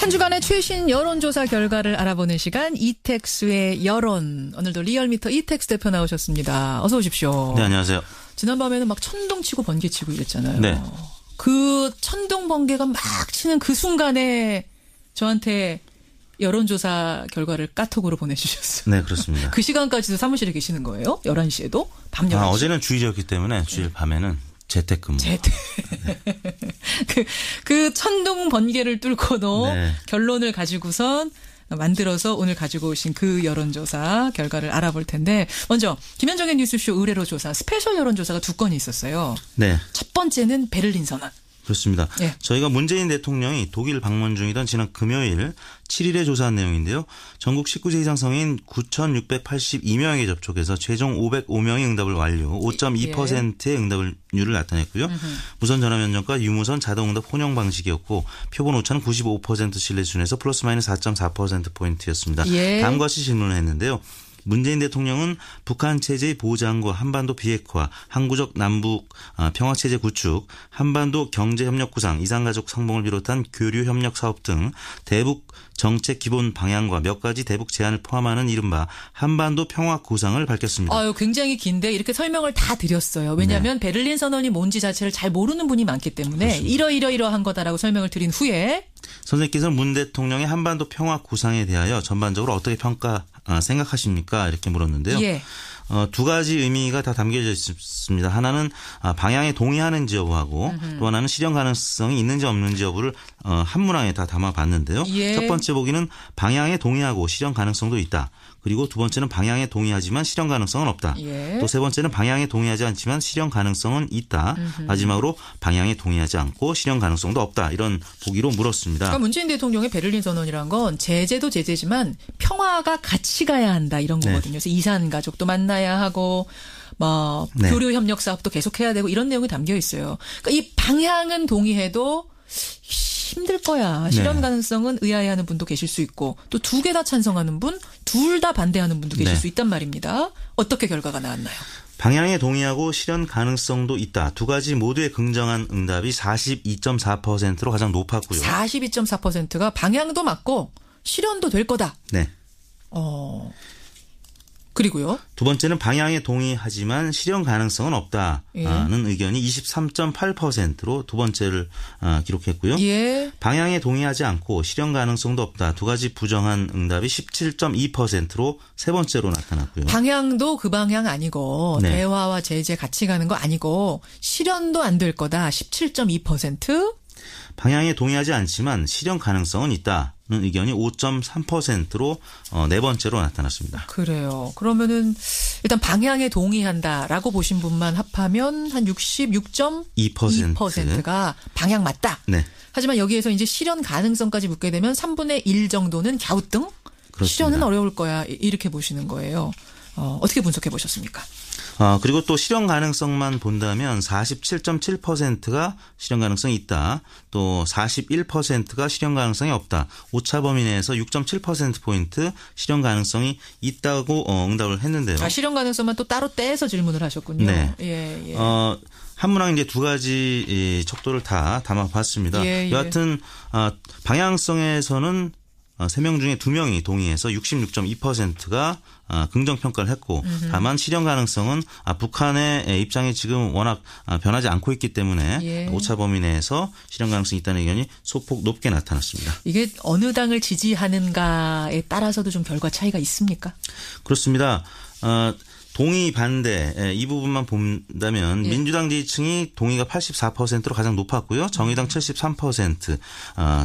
한 주간의 최신 여론조사 결과를 알아보는 시간 이택수의 여론. 오늘도 리얼미터 이택수 대표 나오셨습니다. 어서 오십시오. 네, 안녕하세요. 지난밤에는 막 천둥치고 번개치고 이랬잖아요. 네. 그 천둥 번개가 막 치는 그 순간에 저한테 여론조사 결과를 카톡으로 보내주셨어요. 네, 그렇습니다. 그 시간까지도 사무실에 계시는 거예요? 11시에도? 밤 11시? 어제는 주일이었기 때문에 주일 밤에는 재택근무. 그 천둥 번개를 뚫고도 네. 결론을 가지고선 만들어서 오늘 가지고 오신 그 여론조사 결과를 알아볼 텐데 먼저 김현정의 뉴스쇼 의뢰로 조사 스페셜 여론조사가 2건이 있었어요. 네. 첫 번째는 베를린 선언. 그렇습니다. 예. 저희가 문재인 대통령이 독일 방문 중이던 지난 금요일 7일에 조사한 내용인데요. 전국 19세 이상 성인 9,682명에게 접촉해서 최종 505명이 응답을 완료, 5.2%의 응답률을 나타냈고요. 무선 전화 면접과 유무선 자동 응답 혼용 방식이었고 표본 오차는 95% 신뢰 수준에서 플러스 마이너스 4.4%포인트였습니다. 예. 다음과 같이 질문을 했는데요. 문재인 대통령은 북한 체제의 보장과 한반도 비핵화, 항구적 남북 평화체제 구축, 한반도 경제협력 구상, 이산가족 상봉을 비롯한 교류협력 사업 등 대북 정책 기본 방향과 몇 가지 대북 제안을 포함하는 이른바 한반도 평화 구상을 밝혔습니다. 굉장히 긴데 이렇게 설명을 다 드렸어요. 왜냐하면 베를린 선언이 뭔지 자체를 잘 모르는 분이 많기 때문에 이러이러한 거다라고 설명을 드린 후에 선생님께서는 문 대통령의 한반도 평화 구상에 대하여 전반적으로 어떻게 생각하십니까? 이렇게 물었는데요. 예. 두 가지 의미가 다 담겨져 있습니다. 하나는 방향에 동의하는지 여부하고 또 하나는 실현 가능성이 있는지 없는지 여부를 한 문항에 다 담아봤는데요. 예. 첫 번째 보기는 방향에 동의하고 실현 가능성도 있다. 그리고 두 번째는 방향에 동의하지만 실현 가능성은 없다. 예. 또 세 번째는 방향에 동의하지 않지만 실현 가능성은 있다. 마지막으로 방향에 동의하지 않고 실현 가능성도 없다. 이런 보기로 물었습니다. 그러니까 문재인 대통령의 베를린 선언이란 건 제재도 제재지만 평화가 같이 가야 한다 이런 거거든요. 그래서 이산 가족도 만나야 하고 네. 교류 협력 사업도 계속해야 되고 이런 내용이 담겨 있어요. 그러니까 이 방향은 동의해도 힘들 거야. 실현 가능성은 의아해하는 분도 계실 수 있고 또 두 개 다 찬성하는 분, 둘 다 반대하는 분도 계실 수 있단 말입니다. 어떻게 결과가 나왔나요? 방향에 동의하고 실현 가능성도 있다. 두 가지 모두의 긍정한 응답이 42.4%로 가장 높았고요. 42.4%가 방향도 맞고 실현도 될 거다. 네. 그리고요. 두 번째는 방향에 동의하지만 실현 가능성은 없다는 의견이 23.8%로 두 번째를 기록했고요. 예. 방향에 동의하지 않고 실현 가능성도 없다. 두 가지 부정한 응답이 17.2%로 세 번째로 나타났고요. 방향도 그 방향 아니고 네. 대화와 제재 같이 가는 거 아니고 실현도 안 될 거다. 17.2%. 방향에 동의하지 않지만 실현 가능성은 있다는 의견이 5.3%로 네 번째로 나타났습니다. 그래요. 그러면은 일단 방향에 동의한다라고 보신 분만 합하면 한 66.2%가 방향 맞다. 네. 하지만 여기에서 이제 실현 가능성까지 묻게 되면 3분의 1 정도는 갸우뚱? 그렇습니다. 실현은 어려울 거야. 이렇게 보시는 거예요. 어떻게 분석해 보셨습니까? 그리고 또 실현 가능성만 본다면 47.7%가 실현 가능성이 있다. 또 41%가 실현 가능성이 없다. 오차 범위 내에서 6.7%포인트 실현 가능성이 있다고 응답을 했는데요. 실현 가능성만 또 따로 떼서 질문을 하셨군요. 네. 예. 한 문항 이제 두 가지 척도를 다 담아봤습니다. 예. 여하튼 방향성에서는 3명 중에 2명이 동의해서 66.2%가 긍정평가를 했고 다만 실현 가능성은 북한의 입장이 지금 워낙 변하지 않고 있기 때문에 오차 범위 내에서 실현 가능성이 있다는 의견이 소폭 높게 나타났습니다. 이게 어느 당을 지지하는가에 따라서도 좀 결과 차이가 있습니까? 그렇습니다. 동의 반대 이 부분만 본다면 민주당 지지층이 동의가 84%로 가장 높았고요. 정의당 73%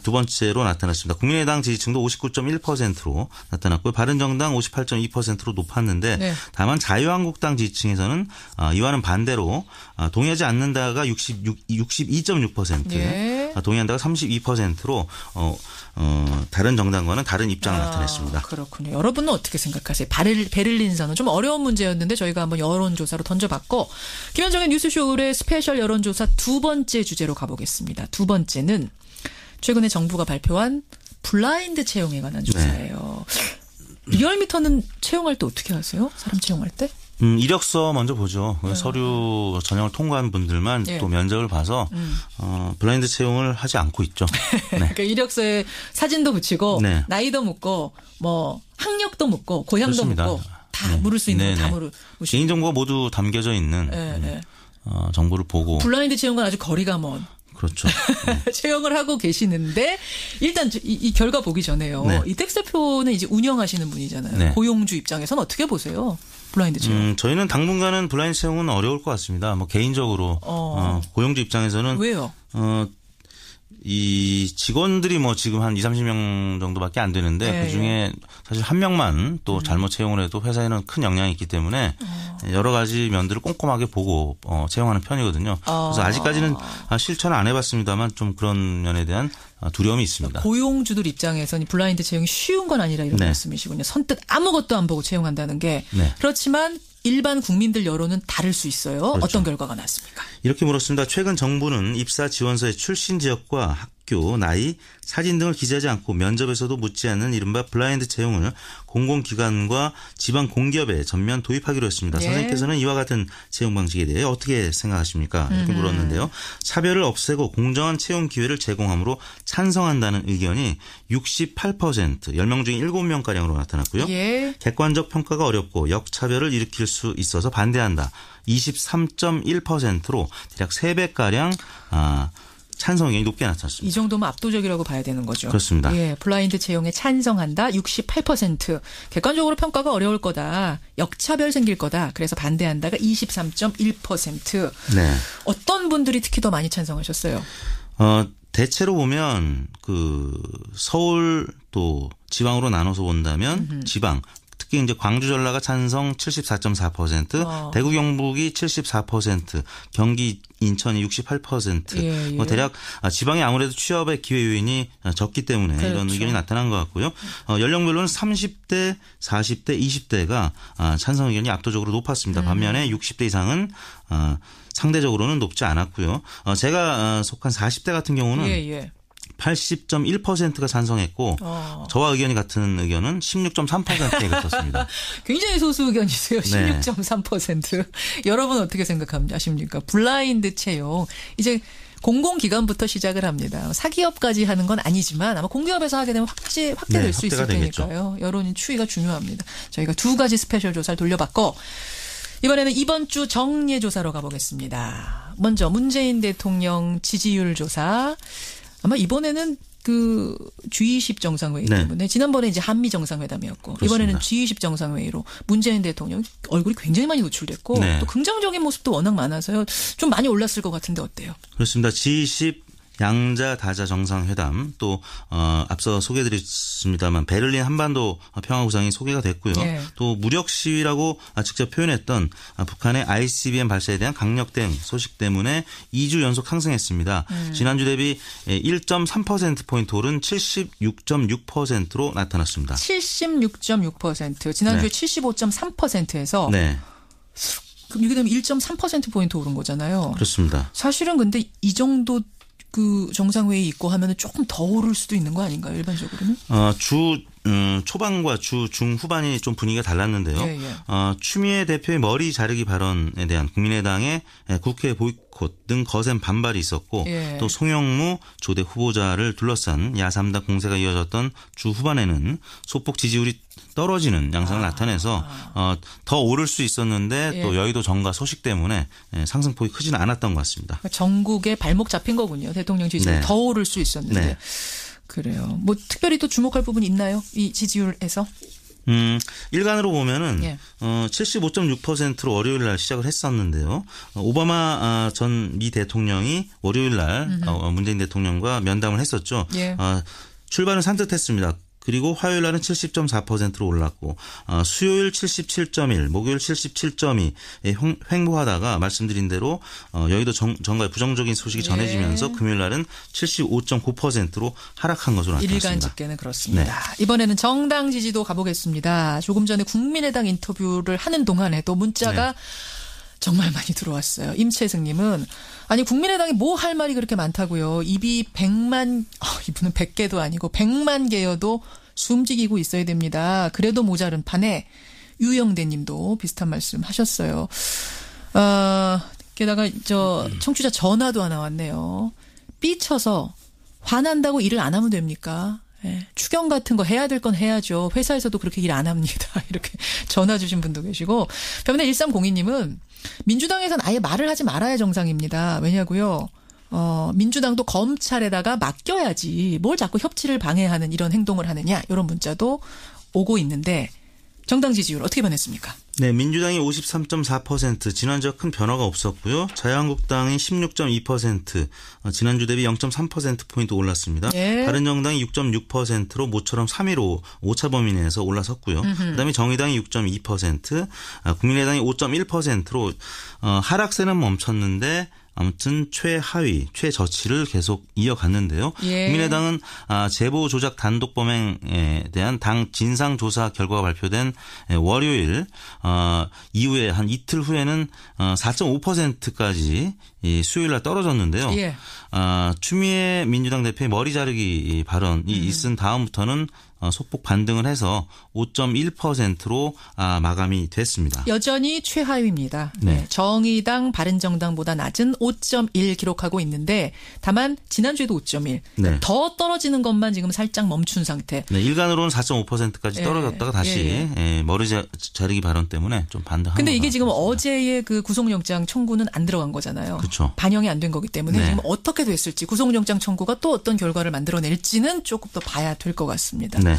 두 번째로 나타났습니다. 국민의당 지지층도 59.1%로 나타났고요. 바른정당 58.2%로 높았는데 다만 자유한국당 지지층에서는 이와는 반대로 동의하지 않는다가 62.6% 동의한다가 32%로 다른 정당과는 다른 입장을 나타냈습니다. 그렇군요. 여러분은 어떻게 생각하세요? 베를린 선언 좀 어려운 문제였는데 저희가 한번 여론조사로 던져봤고 김현정의 뉴스쇼 의뢰 스페셜 여론조사 두 번째 주제로 가보겠습니다. 두 번째는 최근에 정부가 발표한 블라인드 채용에 관한 조사예요. 리얼미터는 채용할 때 어떻게 하세요? 사람 채용할 때? 이력서 먼저 보죠. 서류 전형을 통과한 분들만 예. 또 면접을 봐서 블라인드 채용을 하지 않고 있죠. 네. 그러니까 이력서에 사진도 붙이고 네. 나이도 묻고 뭐 학력도 묻고 고향도 그렇습니다. 묻고 다 물을 수 있는 거 다 물으시고. 개인정보가 모두 담겨져 있는 정보를 보고. 블라인드 채용은 아주 거리가 먼. 그렇죠. 네. 채용을 하고 계시는데 일단 이 결과 보기 전에요. 네. 이 텍스대표는 이제 운영하시는 분이잖아요. 네. 고용주 입장에서는 어떻게 보세요? 블라인드 채용. 저희는 당분간은 블라인드 채용은 어려울 것 같습니다. 뭐 개인적으로 고용주 입장에서는 왜요? 이 직원들이 뭐 지금 한 20-30명 정도밖에 안 되는데 네, 그중에 사실 한 명만 또 잘못 채용을 해도 회사에는 큰 영향이 있기 때문에 여러 가지 면들을 꼼꼼하게 보고 채용하는 편이거든요. 그래서 아직까지는 실천을 안 해봤습니다만 좀 그런 면에 대한 두려움이 있습니다. 고용주들 입장에서는 블라인드 채용이 쉬운 건 아니라 이런 네. 말씀이시군요. 선뜻 아무것도 안 보고 채용한다는 게. 네. 그렇지만 일반 국민들 여론은 다를 수 있어요. 그렇죠. 어떤 결과가 났습니까? 이렇게 물었습니다. 최근 정부는 입사 지원서의 출신 지역과 학교, 나이, 사진 등을 기재하지 않고 면접에서도 묻지 않는 이른바 블라인드 채용을 공공기관과 지방 공기업에 전면 도입하기로 했습니다. 예. 선생님께서는 이와 같은 채용 방식에 대해 어떻게 생각하십니까? 이렇게 물었는데요. 차별을 없애고 공정한 채용 기회를 제공함으로 찬성한다는 의견이 68%, 10명 중에 7명가량으로 나타났고요. 예. 객관적 평가가 어렵고 역차별을 일으킬 수 있어서 반대한다. 23.1%로 대략 3배가량 찬성 의견이 높게 나타났습니다. 이 정도면 압도적이라고 봐야 되는 거죠. 그렇습니다. 예, 블라인드 채용에 찬성한다. 68%. 객관적으로 평가가 어려울 거다. 역차별 생길 거다. 그래서 반대한다가 23.1%. 네. 어떤 분들이 특히 더 많이 찬성하셨어요? 대체로 보면 서울 또 지방으로 나눠서 본다면 지방 특히 이제 광주 전라가 찬성 74.4%, 대구 경북이 74%, 경기 인천이 68%. 예, 예. 뭐 대략 지방이 아무래도 취업의 기회 요인이 적기 때문에 그렇죠. 이런 의견이 나타난 것 같고요. 연령별로는 30대, 40대, 20대가 찬성 의견이 압도적으로 높았습니다. 반면에 60대 이상은 상대적으로는 높지 않았고요. 제가 속한 40대 같은 경우는 예. 80.1%가 찬성했고 저와 의견이 같은 의견은 16.3%에 그쳤습니다. 굉장히 소수 의견이세요. 네. 16.3%. 여러분 어떻게 생각하십니까? 블라인드 채용. 이제 공공기관부터 시작을 합니다. 사기업까지 하는 건 아니지만 아마 공기업에서 하게 되면 확대될 네, 수 있을 되겠죠. 테니까요. 여론 추이가 중요합니다. 저희가 2가지 스페셜 조사를 돌려봤고 이번에는 이번 주 정례 조사로 가보겠습니다. 먼저 문재인 대통령 지지율 조사. 아마 이번에는 G20 정상회의 때문에 지난번에 이제 한미 정상회담이었고 그렇습니다. 이번에는 G20 정상회의로 문재인 대통령 얼굴이 굉장히 많이 노출됐고 또 긍정적인 모습도 워낙 많아서요. 좀 많이 올랐을 것 같은데 어때요? 그렇습니다. G20 양자 다자 정상회담 또 앞서 소개해드렸습니다만 베를린 한반도 평화구상이 소개가 됐고요. 네. 또 무력 시위라고 직접 표현했던 북한의 ICBM 발사에 대한 강력대응 소식 때문에 2주 연속 상승했습니다. 지난주 대비 1.3%포인트 오른 76.6%로 나타났습니다. 76.6%. 지난주에 75.3%에서 이게 되면 1.3%포인트 오른 거잖아요. 그렇습니다. 사실은 근데 이 정도 정상회의 있고 하면은 조금 더 오를 수도 있는 거 아닌가요, 일반적으로는? 주 초반과 주 중후반이 좀 분위기가 달랐는데요. 추미애 대표의 머리 자르기 발언에 대한 국민의당의 국회 보이콧 등 거센 반발이 있었고 또 송영무 조대 후보자를 둘러싼 야3당 공세가 이어졌던 주 후반에는 소폭 지지율이 떨어지는 양상을 나타내서 더 오를 수 있었는데 또 여의도 정가 소식 때문에 상승폭이 크지는 않았던 것 같습니다. 전국에 발목 잡힌 거군요. 대통령 지지율이 더 오를 수 있었는데. 그래요. 뭐 특별히 또 주목할 부분이 있나요? 이 지지율에서? 일간으로 보면은 75.6%로 월요일 날 시작을 했었는데요. 오바마 전 미 대통령이 월요일 날 문재인 대통령과 면담을 했었죠. 출발은 산뜻했습니다. 그리고 화요일 날은 70.4%로 올랐고 수요일 77.1, 목요일 77.2에 횡보하다가 말씀드린 대로 여의도 정가에 부정적인 소식이 전해지면서 금요일 날은 75.9%로 하락한 것으로 나타났습니다. 일간 집계는 그렇습니다. 이번에는 정당 지지도 가보겠습니다. 조금 전에 국민의당 인터뷰를 하는 동안에도 문자가 정말 많이 들어왔어요. 임채승님은 아니 국민의당이 뭐 할 말이 그렇게 많다고요. 입이 100만 이분은 100개도 아니고 100만 개여도 숨지기고 있어야 됩니다. 그래도 모자른 판에 유영대 님도 비슷한 말씀 하셨어요. 게다가 청취자 전화도 하나 왔네요. 삐쳐서 화난다고 일을 안 하면 됩니까? 예, 추경 같은 거 해야 될 건 해야죠. 회사에서도 그렇게 일 안 합니다. 이렇게 전화 주신 분도 계시고. 반면에 1302님은 민주당에서는 아예 말을 하지 말아야 정상입니다. 왜냐고요? 민주당도 검찰에다가 맡겨야지 뭘 자꾸 협치를 방해하는 이런 행동을 하느냐 이런 문자도 오고 있는데 정당 지지율 어떻게 변했습니까? 네, 민주당이 53.4%, 지난주와 큰 변화가 없었고요. 자유한국당이 16.2%, 지난주 대비 0.3%포인트 올랐습니다. 예. 바른정당이 6.6%로 모처럼 3위로 오차 범위 내에서 올라섰고요. 그다음에 정의당이 6.2%, 국민의당이 5.1%로 하락세는 멈췄는데 아무튼 최하위, 최저치를 계속 이어갔는데요. 예. 국민의당은 제보 조작 단독 범행에 대한 당 진상조사 결과가 발표된 월요일 이후에 한 이틀 후에는 4.5%까지 수요일 날 떨어졌는데요. 예. 추미애 민주당 대표의 머리 자르기 발언이 있은 다음부터는 소폭 반등을 해서 5.1%로 마감이 됐습니다. 여전히 최하위입니다. 네. 정의당, 바른정당보다 낮은 5.1 기록하고 있는데 다만 지난주에도 5.1. 네. 더 떨어지는 것만 지금 살짝 멈춘 상태. 네, 일간으로는 4.5%까지 떨어졌다가 다시 머리 자르기 발언 때문에 좀 반등한 근데 이게 것 지금 같습니다. 어제의 그 구속영장 청구는 안 들어간 거잖아요. 그렇죠. 반영이 안 된 거기 때문에 네. 지금 어떻게 됐을지 구속영장 청구가 또 어떤 결과를 만들어낼지는 조금 더 봐야 될 것 같습니다. 네.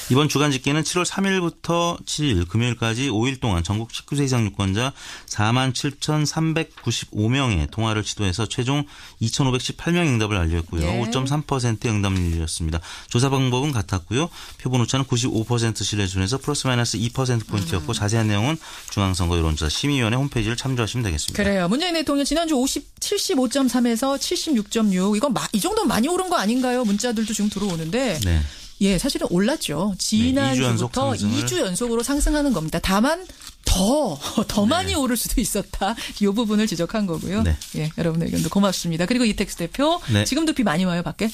이번 주간 집계는 7월 3일부터 7일 금요일까지 5일 동안 전국 19세 이상 유권자 47,395명의 통화를 시도해서 최종 2,518명 응답을 완료했고요. 예. 5.3%의 응답률이었습니다. 조사 방법은 같았고요. 표본 오차는 95% 신뢰 수준에서 플러스 마이너스 2%포인트였고 자세한 내용은 중앙선거 여론조사 심의위원회 홈페이지를 참조하시면 되겠습니다. 그래요. 문재인 대통령 지난주 75.3에서 76.6 이건 이 정도는 많이 오른 거 아닌가요? 문자들도 지금 들어오는데. 네. 예, 사실은 올랐죠. 지난주부터 2주 연속으로 상승하는 겁니다. 다만 더 많이 오를 수도 있었다. 이 부분을 지적한 거고요. 네. 예, 여러분의 의견도 고맙습니다. 그리고 이택스 대표 네. 지금도 비 많이 와요, 밖에?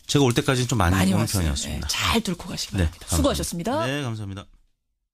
제가 올 때까지는 좀 많이 오는 왔어요. 편이었습니다. 네, 잘 뚫고 가시기 네, 바랍니다. 수고하셨습니다. 네, 감사합니다.